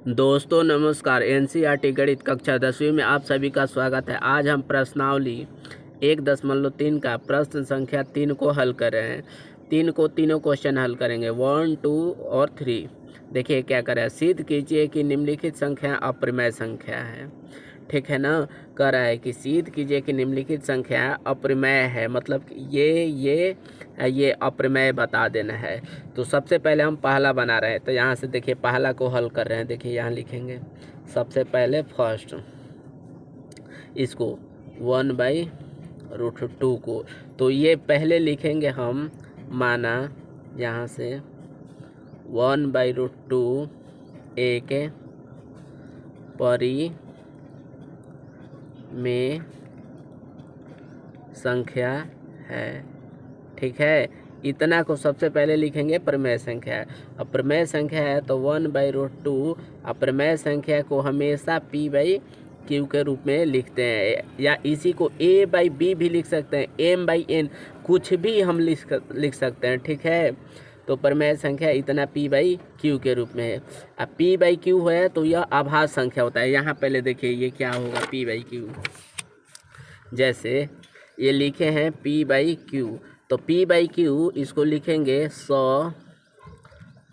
दोस्तों नमस्कार। एनसीईआरटी गणित कक्षा 10वीं में आप सभी का स्वागत है। आज हम प्रश्नावली 1.3 का प्रश्न संख्या 3 को हल कर रहे हैं। तीनों क्वेश्चन हल करेंगे 1, 2 और 3। देखिए क्या करें। सिद्ध कीजिए कि निम्नलिखित संख्या अप्रमेय संख्या है। ठीक है ना। कह रहा है कि सिद्ध कीजिए कि निम्नलिखित संख्या अप्रमेय है, मतलब ये अप्रमेय बता देना है। तो सबसे पहले हम पहला बना रहे हैं, तो यहाँ से देखिए पहला को हल कर रहे हैं। देखिए यहाँ लिखेंगे सबसे पहले फर्स्ट इसको 1/√2 को, तो ये पहले लिखेंगे हम, माना यहाँ से 1/√2 एक परिमेय संख्या है। ठीक है, इतना को सबसे पहले लिखेंगे प्रमेय संख्या है। अब प्रमेय संख्या है तो 1/√2 अप्रमेय संख्या को हमेशा p/q के रूप में लिखते हैं, या इसी को a/b भी लिख सकते हैं, m/n कुछ भी हम लिख सकते हैं। ठीक है, तो प्रमेय संख्या इतना p/q के रूप में है। अब p/q है तो यह आभाज्य संख्या होता है। यहाँ पहले देखिए ये क्या होगा p/q, जैसे ये लिखे हैं p/q, तो p/q इसको लिखेंगे 100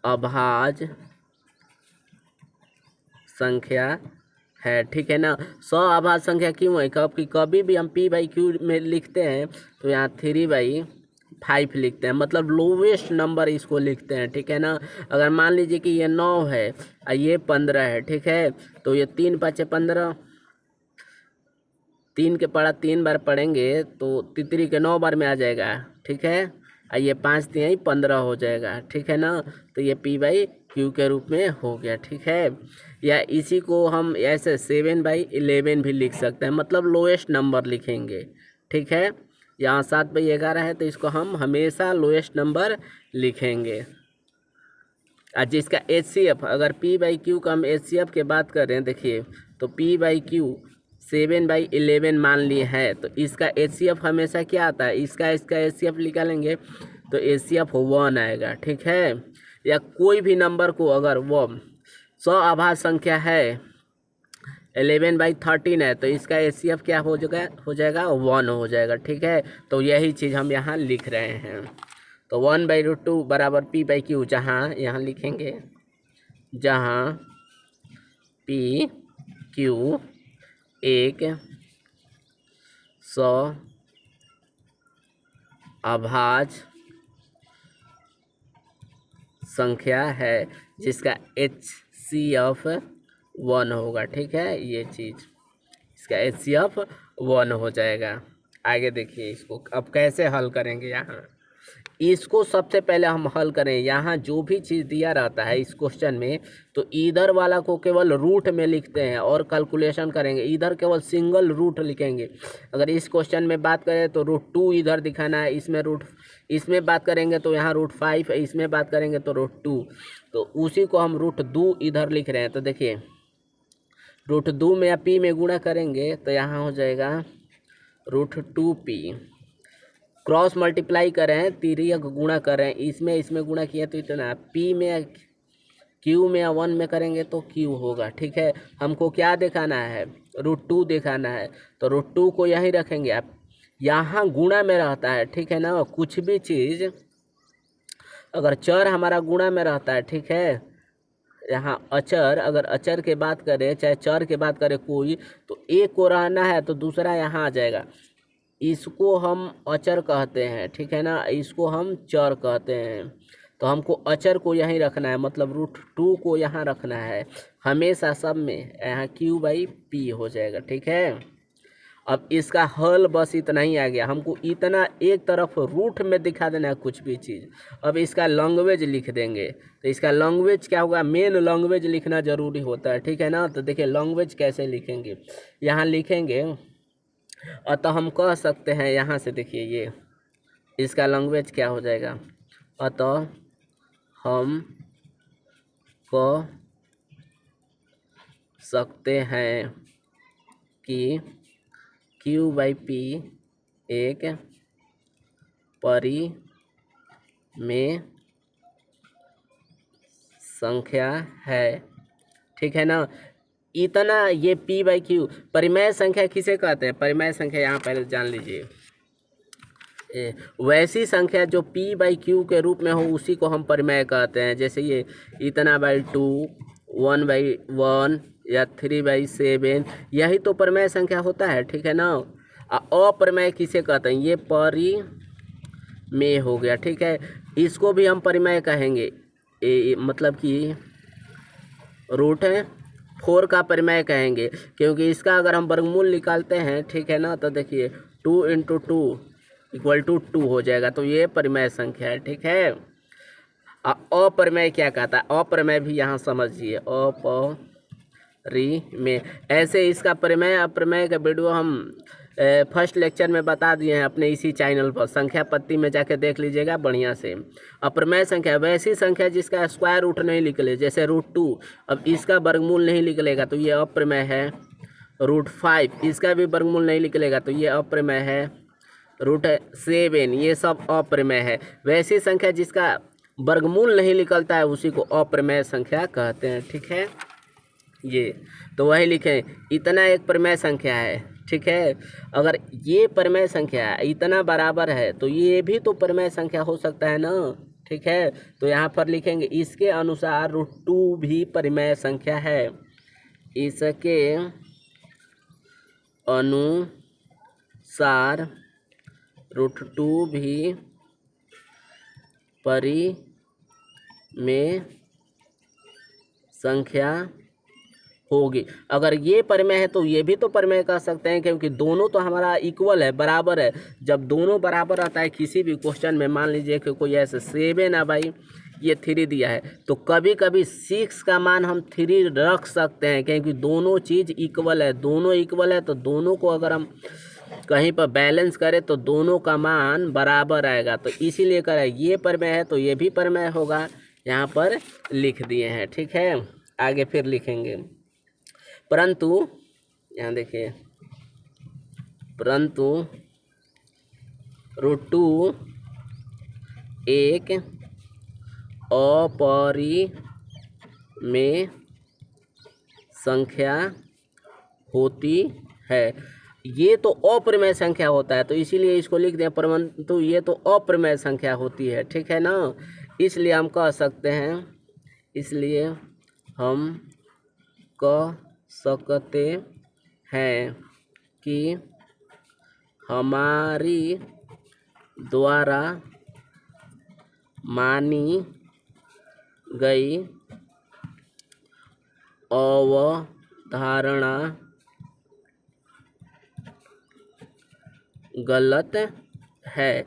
अभाज्य संख्या है। ठीक है ना। 100 अभाज्य संख्या क्यों है, क्योंकि कभी भी हम p/q में लिखते हैं तो यहाँ 3/5 लिखते हैं, मतलब लोवेस्ट नंबर इसको लिखते हैं। ठीक है ना। अगर मान लीजिए कि ये 9 है और ये 15 है, ठीक है, तो ये 3×5 = 15, 3 के पढ़ा 3 बार पढ़ेंगे तो तितरी के 9 बार में आ जाएगा। ठीक है, और ये 5×3 = 15 हो जाएगा। ठीक है ना, तो ये p/q के रूप में हो गया। ठीक है, या इसी को हम ऐसे 7/11 भी लिख सकते हैं, मतलब लोएस्ट नंबर लिखेंगे। ठीक है, यहाँ 7/11 है तो इसको हम हमेशा लोएस्ट नंबर लिखेंगे। और जिसका HCF, अगर p/q का हम HCF के बात कर रहे हैं, देखिए तो p/q 7/11 मान लिए है, तो इसका HCF हमेशा क्या आता है, इसका HCF निकालेंगे तो HCF 1 आएगा। ठीक है, या कोई भी नंबर को अगर वो 100 अभाज्य संख्या है 11/13 है तो इसका HCF क्या हो जाएगा 1 हो जाएगा। ठीक है, तो यही चीज़ हम यहाँ लिख रहे हैं। तो 1/√2 बराबर p/q, जहाँ यहाँ लिखेंगे, जहाँ p/q एक 100 अभाज्य संख्या है जिसका HCF 1 होगा। ठीक है, ये चीज़ इसका HCF 1 हो जाएगा। आगे देखिए इसको अब कैसे हल करेंगे। यहाँ इसको सबसे पहले हम हल करें, यहाँ जो भी चीज़ दिया रहता है इस क्वेश्चन में, तो इधर वाला को केवल रूट में लिखते हैं और कैलकुलेशन करेंगे। इधर केवल सिंगल रूट लिखेंगे। अगर इस क्वेश्चन में बात करें तो √2 इधर दिखाना है, इसमें बात करेंगे तो यहाँ √5, इसमें बात करेंगे तो √2, तो उसी को हम √2 इधर लिख रहे हैं। तो देखिए √2 में या p में गुणा करेंगे तो यहाँ हो जाएगा √2p, क्रॉस मल्टीप्लाई करें, तिर्यक गुणा करें, इसमें गुणा किया तो इतना, p में q में या 1 में करेंगे तो q होगा। ठीक है, हमको क्या दिखाना है, √2 दिखाना है, तो √2 को यहीं रखेंगे। आप यहाँ गुणा में रहता है। ठीक है ना, कुछ भी चीज़ अगर चर हमारा गुणा में रहता है, ठीक है, यहाँ अचर, अगर अचर के बात करें चाहे चर के बात करें कोई, तो एक को रहना है तो दूसरा यहाँ आ जाएगा, इसको हम अचर कहते हैं। ठीक है ना, इसको हम चर कहते हैं, तो हमको अचर को यहीं रखना है, मतलब √2 को यहाँ रखना है हमेशा सब में, यहाँ q/p हो जाएगा। ठीक है, अब इसका हल बस इतना ही आ गया। हमको इतना एक तरफ रूट में दिखा देना है कुछ भी चीज़। अब इसका लैंग्वेज लिख देंगे, तो इसका लैंग्वेज क्या होगा, मेन लैंग्वेज लिखना ज़रूरी होता है। ठीक है ना, तो देखिए लैंग्वेज कैसे लिखेंगे, यहाँ लिखेंगे, अतः हम कह सकते हैं, यहाँ से देखिए ये इसका लैंग्वेज क्या हो जाएगा, अतः हम कह सकते हैं कि q/p एक परिमेय संख्या है। ठीक है ना। इतना ये पी बाई क्यू परिमेय संख्या किसे कहते हैं? परिमेय संख्या यहाँ पहले जान लीजिए, वैसी संख्या जो p बाई क्यू के रूप में हो उसी को हम परिमेय कहते हैं। जैसे ये इतना बाई 2, 1/1 या 3/7, यही तो परिमेय संख्या होता है, ठीक है ना। अपरिमेय किसे कहते हैं? ये परिमेय हो गया, ठीक है। इसको भी हम परिमेय कहेंगे, मतलब कि √4 का परिमेय कहेंगे, क्योंकि इसका अगर हम वर्गमूल निकालते हैं, ठीक है ना, तो देखिए 2 × 2 = 2 हो जाएगा, तो ये परिमेय संख्या है, ठीक है। अपरिमेय क्या कहता है? अपरिमेय भी यहाँ समझिए, अपरिमेय ऐसे इसका परिमेय अपरिमेय का वीडियो हम फर्स्ट लेक्चर में बता दिए हैं अपने इसी चैनल पर, संख्या पत्ती में जाके देख लीजिएगा बढ़िया से। अपरिमेय संख्या वैसी संख्या जिसका स्क्वायर रूट नहीं निकले, जैसे √2, अब इसका वर्गमूल नहीं निकलेगा तो ये अपरिमेय है। √5 इसका भी वर्गमूल नहीं निकलेगा तो ये अपरिमेय है। √7 ये सब अपरिमेय है। वैसी संख्या जिसका वर्गमूल नहीं निकलता है उसी को अपरिमेय संख्या कहते हैं, ठीक है। ये तो वही लिखें, इतना एक परिमेय संख्या है, ठीक है। अगर ये परिमेय संख्या इतना बराबर है तो ये भी तो परिमेय संख्या हो सकता है ना, ठीक है। तो यहाँ पर लिखेंगे इसके अनुसार √2 भी परिमेय संख्या है। इसके अनुसार √2 भी परिमेय संख्या होगी। अगर ये परिमेय है तो ये भी तो परिमेय कह सकते हैं, क्योंकि दोनों तो हमारा इक्वल है, बराबर है। जब दोनों बराबर रहता है किसी भी क्वेश्चन में, मान लीजिए कि कोई ऐसे 7 है भाई, ये 3 दिया है, तो कभी कभी 6 का मान हम 3 रख सकते हैं, क्योंकि दोनों चीज़ इक्वल है। दोनों इक्वल है तो दोनों को अगर हम कहीं पर बैलेंस करें तो दोनों का मान बराबर आएगा, तो इसीलिए करें ये परिमेय है तो ये भी परिमेय होगा। यहाँ पर लिख दिए हैं, ठीक है। आगे फिर लिखेंगे, परंतु यहाँ देखिए, परंतु √2 एक अपरिमेय संख्या होती है। ये तो अपरिमेय संख्या होता है तो इसीलिए इसको लिख दें, परंतु ये तो अपरिमेय संख्या होती है, ठीक है ना। इसलिए हम कह सकते हैं, इसलिए हम कह सकते हैं कि हमारी द्वारा मानी गई अवधारणा गलत है।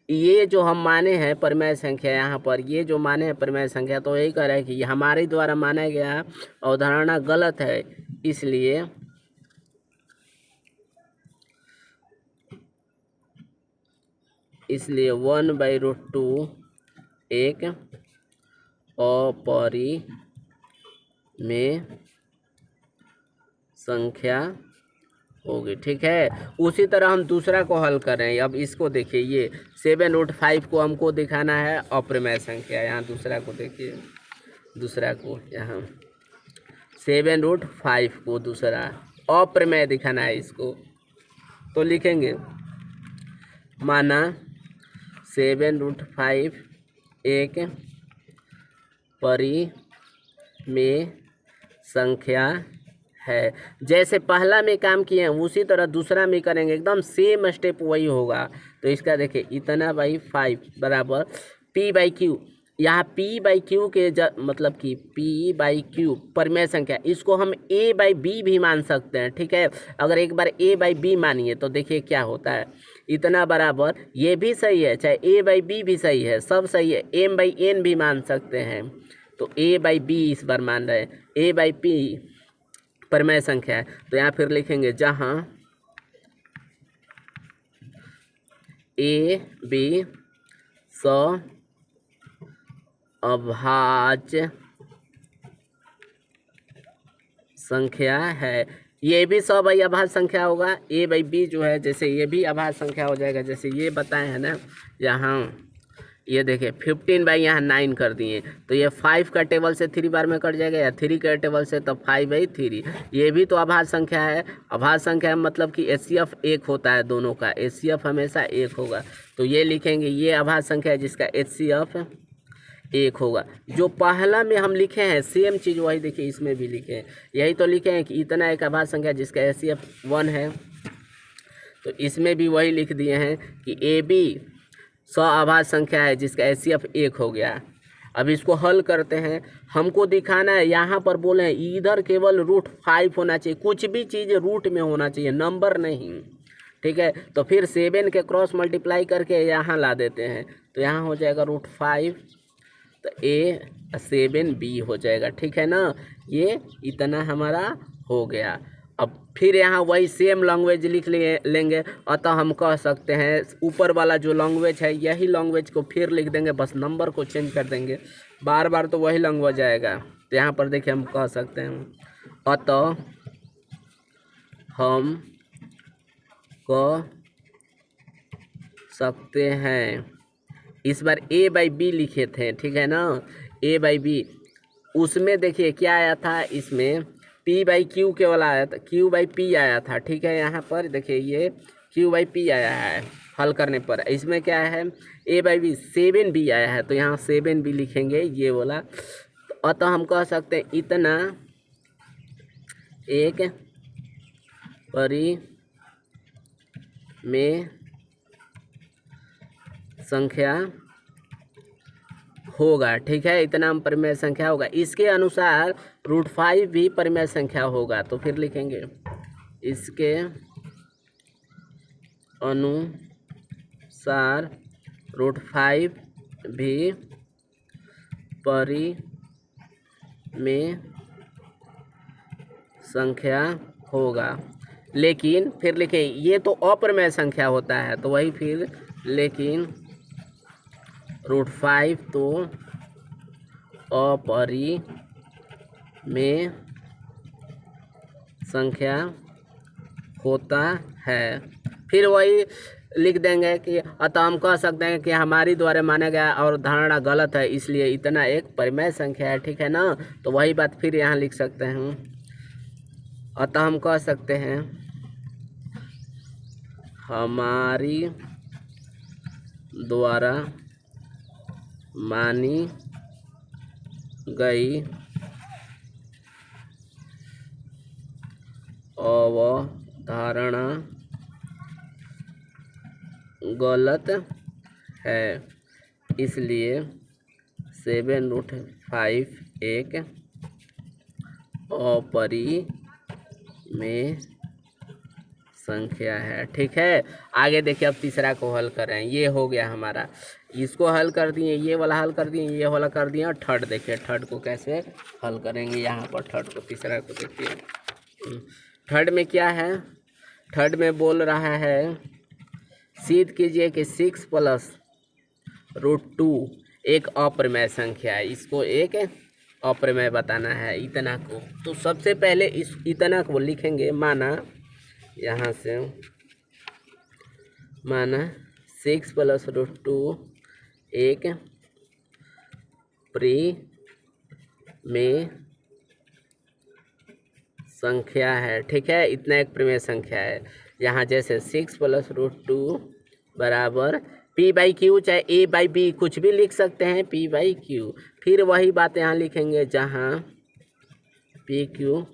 ये जो हम माने हैं परिमेय संख्या, यहाँ पर ये जो माने हैं परिमेय संख्या, तो यही कह रहा है कि हमारे द्वारा माना गया अवधारणा गलत है। इसलिए इसलिए 1/√2 एक अपरिमेय संख्या होगी, ठीक है। उसी तरह हम दूसरा को हल करें। अब इसको देखिए, ये 7√5 को हमको दिखाना है अपरिमेय संख्या। यहाँ दूसरा को देखिए, दूसरा को यहाँ 7√5 को दूसरा अपरिमेय दिखाना है इसको, तो लिखेंगे माना 7√5 एक परिमेय संख्या है। जैसे पहला में काम किए हैं उसी तरह दूसरा में करेंगे, एकदम सेम स्टेप वही होगा। तो इसका देखिए, इतना बाई 5 बराबर p/q। यहाँ p/q के मतलब कि p/q परिमेय संख्या, इसको हम a/b भी मान सकते हैं, ठीक है। अगर एक बार a/b मानिए तो देखिए क्या होता है, इतना बराबर ये भी सही है, चाहे a/b भी सही है, सब सही है। m/n भी मान सकते हैं, तो a/b इस बार मान रहे हैं। a/p परिमेय संख्या है, तो यहाँ फिर लिखेंगे जहाँ a b अभाज्य संख्या है। ये भी भाई अभाज्य संख्या होगा। a/b जो है, जैसे ये भी अभाज्य संख्या हो जाएगा, जैसे ये बताए हैं ना यहाँ, ये देखिए 15 बाई यहाँ 9 कर दिए, तो ये 5 का टेबल से 3 बार में कट जाएगा, या 3 का टेबल से तो 5/3। ये भी तो अभाज्य संख्या है। अभाज्य संख्या मतलब कि HCF 1 होता है, दोनों का HCF हमेशा 1 होगा। तो ये लिखेंगे, ये अभाज्य संख्या है जिसका HCF 1 होगा। जो पहला में हम लिखे हैं सेम चीज़ वही देखिए इसमें भी लिखे हैं, यही तो लिखे हैं कि इतना एक अभाज्य संख्या जिसका HCF 1 है। तो इसमें भी वही लिख दिए हैं कि AB 100 अभाज्य संख्या है जिसका HCF 1 हो गया। अब इसको हल करते हैं। हमको दिखाना है, यहाँ पर बोले हैं इधर केवल √5 होना चाहिए, कुछ भी चीज़ रूट में होना चाहिए, नंबर नहीं, ठीक है। तो फिर 7 के क्रॉस मल्टीप्लाई करके यहाँ ला देते हैं, तो यहाँ हो जाएगा √5, तो A 7B हो जाएगा, ठीक है ना। ये इतना हमारा हो गया। अब फिर यहाँ वही सेम लैंग्वेज लिख लेंगे, अतः हम कह सकते हैं ऊपर वाला जो लैंग्वेज है यही लैंग्वेज को फिर लिख देंगे, बस नंबर को चेंज कर देंगे, बार बार तो वही लैंग्वेज आएगा। तो यहाँ पर देखिए हम कह सकते हैं अतः हम कह सकते हैं, इस बार A/B लिखे थे, ठीक है ना, A/B। उसमें देखिए क्या आया था, इसमें P/Q केवल आया था, Q/P आया था, ठीक है। यहाँ पर देखिए ये Q/P आया है हल करने पर। इसमें क्या है A/B 7B आया है, तो यहाँ 7B लिखेंगे ये वाला। अतः हम कह सकते हैं इतना एक परिमेय संख्या होगा, ठीक है। इतना परिमेय संख्या होगा। इसके अनुसार √5 भी परिमेय संख्या होगा, तो फिर लिखेंगे इसके अनुसार √5 भी परिमेय संख्या होगा। लेकिन फिर लिखें ये तो अपरिमेय संख्या होता है, तो वही फिर लेकिन √5 तो अपरिमेय संख्या होता है। फिर वही लिख देंगे कि अतः हम कह सकते हैं कि हमारी द्वारा माना गया और धारणा गलत है, इसलिए इतना एक परिमेय संख्या है, ठीक है ना। तो वही बात फिर यहाँ लिख सकते हैं, अतः हम कह सकते हैं हमारी द्वारा मानी गई अवधारणा गलत है, इसलिए 7√5 एक अपरिमेय संख्या है, ठीक है। आगे देखिए अब तीसरा को हल कर रहे हैं। ये हो गया हमारा, इसको हल कर दिए, ये वाला हल कर दिए, ये वाला कर दिए, और थर्ड देखिए थर्ड को कैसे हल करेंगे। यहाँ पर थर्ड को, तीसरा को देखिए। थर्ड में क्या है, थर्ड में बोल रहा है सिद्ध कीजिए कि 6 + √2 एक अपरिमेय संख्या है। इसको एक अपरिमेय बताना है, इतना को। तो सबसे पहले इस इतना को लिखेंगे, माना यहाँ से माना 6 + √2 एक परिमेय संख्या है, ठीक है। इतना एक परिमेय संख्या है। यहाँ जैसे 6 + √2 बराबर P/Q, चाहे A/B कुछ भी लिख सकते हैं, P/Q। फिर वही बात यहाँ लिखेंगे जहाँ P/Q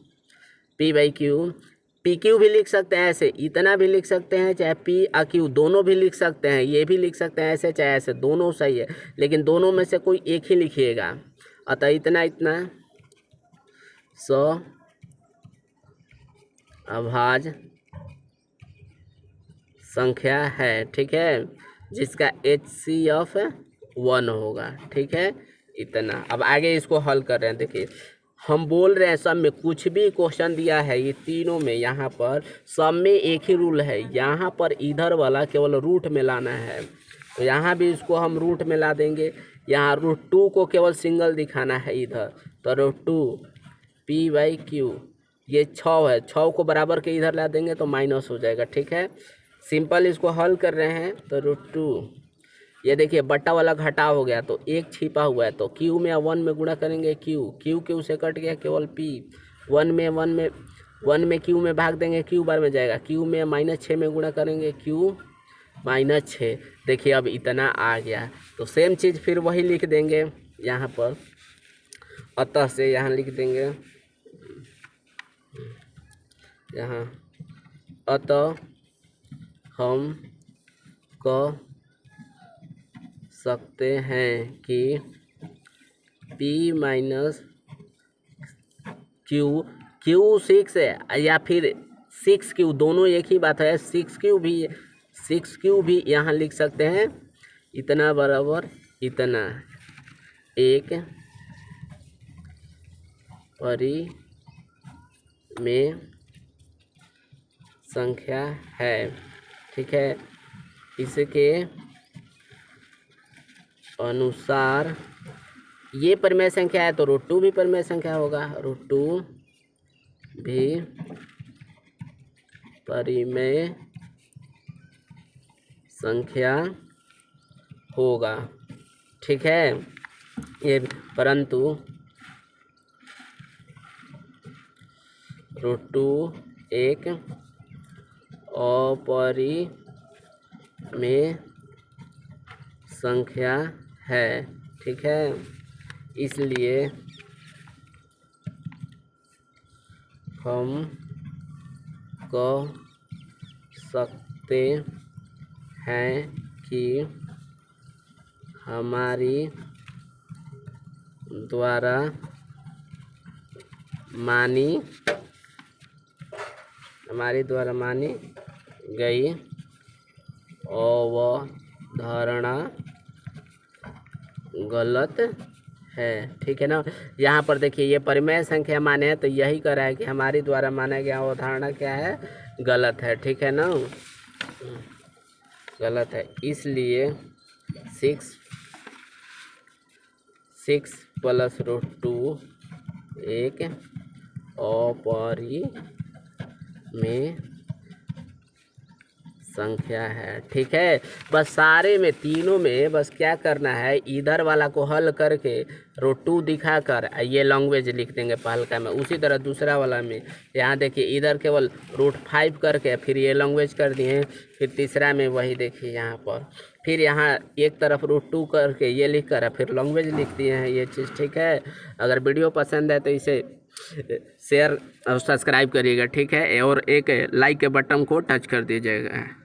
PQ भी लिख सकते हैं ऐसे, इतना भी लिख सकते हैं, चाहे P/Q दोनों भी लिख सकते हैं, ये भी लिख सकते हैं ऐसे चाहे ऐसे, दोनों सही है, लेकिन दोनों में से कोई एक ही लिखिएगा। अतः इतना 100 अभाज्य संख्या है, ठीक है, जिसका HCF 1 होगा, ठीक है। इतना। अब आगे इसको हल कर रहे हैं। देखिए हम बोल रहे हैं सब में कुछ भी क्वेश्चन दिया है, ये तीनों में यहाँ पर सब में एक ही रूल है, यहाँ पर इधर वाला केवल रूट में लाना है। तो यहाँ भी इसको हम रूट में ला देंगे। यहाँ √2 को केवल सिंगल दिखाना है इधर, तो √2 P/Q ये 6 है, 6 को बराबर के इधर ला देंगे तो माइनस हो जाएगा, ठीक है। सिंपल इसको हल कर रहे हैं, तो √2 ये देखिए बट्टा वाला घटाव हो गया तो एक छिपा हुआ है, तो क्यू में 1 में गुणा करेंगे क्यू क्यू से कट गया केवल पी। 1 में क्यू में भाग देंगे क्यू बार में जाएगा, क्यू में -6 में गुणा करेंगे क्यू -6। देखिए अब इतना आ गया, तो सेम चीज़ फिर वही लिख देंगे यहाँ पर, अतः से यहाँ लिख देंगे यहाँ, अतः हम कह सकते हैं कि P माइनस क्यू 6 है या फिर 6Q, दोनों एक ही बात है। 6Q भी यहाँ लिख सकते हैं, इतना बराबर इतना एक परिमेय संख्या है, ठीक है। इसके अनुसार ये परिमेय संख्या है तो √2 भी परिमेय संख्या होगा, √2 भी परिमेय संख्या होगा, ठीक है। ये परंतु √2 एक अपरिमेय संख्या है, ठीक है। इसलिए हम कह सकते हैं कि हमारी द्वारा मानी गई अवधारणा गलत है, ठीक है ना। यहाँ पर देखिए ये परिमेय संख्या माने है तो यही कह रहा है कि हमारी द्वारा माना गया अवधारणा क्या है, गलत है, ठीक है ना, गलत है। इसलिए 6 + √2 एक अपरिमेय संख्या है, ठीक है। बस सारे में तीनों में बस क्या करना है, इधर वाला को हल करके √2 दिखाकर ये लैंग्वेज लिख देंगे पहलका में। उसी तरह दूसरा वाला में यहाँ देखिए इधर केवल √5 करके फिर ये लैंग्वेज कर दिए, फिर तीसरा में वही देखिए यहाँ पर फिर यहाँ एक तरफ √2 करके ये लिख कर फिर लैंग्वेज लिख दिए हैं ये चीज़, ठीक है। अगर वीडियो पसंद है तो इसे शेयर और सब्सक्राइब करिएगा, ठीक है, और एक लाइक के बटन को टच कर दीजिएगा।